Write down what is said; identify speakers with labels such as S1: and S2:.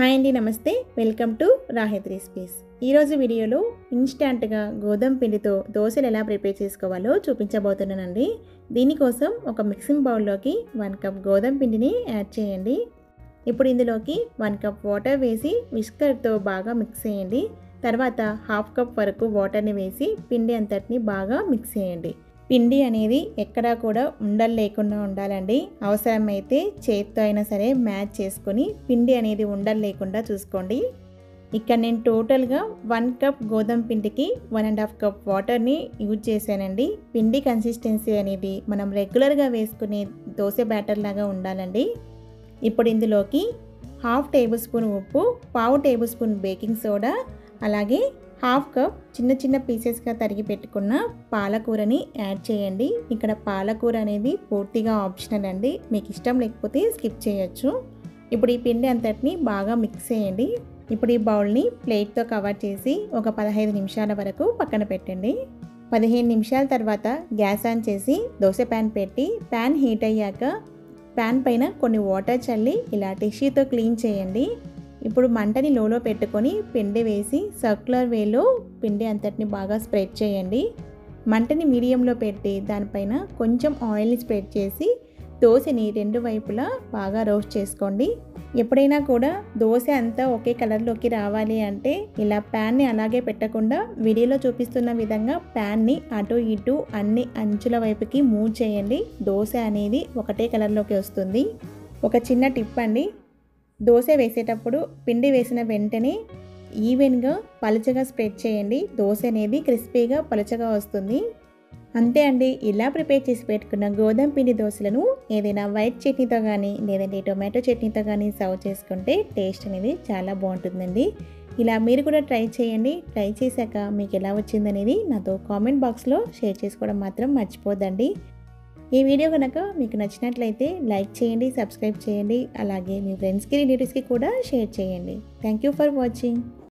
S1: Hi అండి, నమస్తే. Welcome to Rahit recipes. ఈరోజు వీడియోలో ఇన్స్టాంట్గా గోధుమ పిండితో దోశలు ఎలా ప్రిపేర్ చేసుకోవాలో చూపించబోతున్నానండి. దీనికోసం ఒక మిక్సింగ్ బౌల్లోకి 1 కప్ గోధుమ పిండిని యాడ్ చేయండి. ఇప్పుడు ఇందులోకి 1 కప్ వాటర్ వేసి విస్కర్తో బాగా మిక్స్ చేయండి. తర్వాత 1/2 కప్ వరకు వాటర్ని వేసి పిండి అంతటిని బాగా మిక్స్ చేయండి. పిండి అనేది ఎక్కడా కూడా ఉండలు లేకుండా ఉండాలండి. అవసరమైతే చేత్తో అయినా సరే మ్యాచ్ చేసుకొని పిండి అనేది ఉండలు లేకుండా చూసుకోండి. ఇక్కడ నేను టోటల్గా 1 కప్ గోధుమ పిండికి 1.5 కప్ వాటర్ని యూజ్ చేశానండి. పిండి కన్సిస్టెన్సీ అనేది మనం రెగ్యులర్గా వేసుకునే దోశ బ్యాటర్ లాగా ఉండాలండి. ఇప్పుడు ఇందులోకి 1/2 టేబుల్ స్పూన్ ఉప్పు, 1/2 టేబుల్ స్పూన్ బేకింగ్ సోడా, అలాగే 1/2 కప్ చిన్న చిన్న పీసెస్గా తరిగి పెట్టుకున్న పాలకూరని యాడ్ చేయండి. ఇక్కడ పాలకూర అనేది పూర్తిగా ఆప్షనల్ అండి, మీకు ఇష్టం లేకపోతే స్కిప్ చేయొచ్చు. ఇప్పుడు ఈ పిండి అంతటిని బాగా మిక్స్ చేయండి. ఇప్పుడు ఈ బౌల్ని ప్లేట్తో కవర్ చేసి ఒక 15 నిమిషాల వరకు పక్కన పెట్టండి. 15 నిమిషాల తర్వాత గ్యాస్ ఆన్ చేసి దోశ ప్యాన్ పెట్టి ప్యాన్ హీట్ అయ్యాక ప్యాన్ పైన కొన్ని వాటర్ చల్లి ఇలా టిష్యూతో క్లీన్ చేయండి. ఇప్పుడు మంటని లోలో పెట్టుకొని పిండి వేసి సర్క్యులర్ వేలో పిండి అంతటిని బాగా స్ప్రెడ్ చేయండి. మంటని మీడియంలో పెట్టి దానిపైన కొంచెం ఆయిల్ని స్ప్రెడ్ చేసి దోశని 2 వైపులా బాగా రోస్ట్ చేసుకోండి. ఎప్పుడైనా కూడా దోశ అంతా ఒకే కలర్లోకి రావాలి అంటే ఇలా ప్యాన్ని అలాగే పెట్టకుండా వీడియోలో చూపిస్తున్న విధంగా ప్యాన్ని అటు ఇటు అన్ని అంచుల వైపుకి మూవ్ చేయండి. దోశ అనేది ఒకటే కలర్లోకి వస్తుంది. ఒక చిన్న టిప్ అండి, దోశ వేసేటప్పుడు పిండి వేసిన వెంటనే ఈవెన్గా పలుచగా స్ప్రెడ్ చేయండి. దోశ అనేది క్రిస్పీగా పలుచగా వస్తుంది. అంతే అండి, ఇలా ప్రిపేర్ చేసి పెట్టుకున్న గోధుమ పిండి దోశలను ఏదైనా వైట్ చట్నీతో కానీ లేదంటే టొమాటో చట్నీతో కానీ సర్వ్ చేసుకుంటే టేస్ట్ అనేది చాలా బాగుంటుందండి. ఇలా మీరు కూడా ట్రై చేయండి. ట్రై చేశాక మీకు ఎలా వచ్చిందనేది నాతో కామెంట్ బాక్స్లో షేర్ చేసుకోవడం మాత్రం మర్చిపోద్దండి. ఈ వీడియో కనుక మీకు నచ్చినట్లయితే లైక్ చేయండి, సబ్స్క్రైబ్ చేయండి, అలాగే మీ ఫ్రెండ్స్కి రిలేటివ్స్కి కూడా షేర్ చేయండి. Thank you for watching.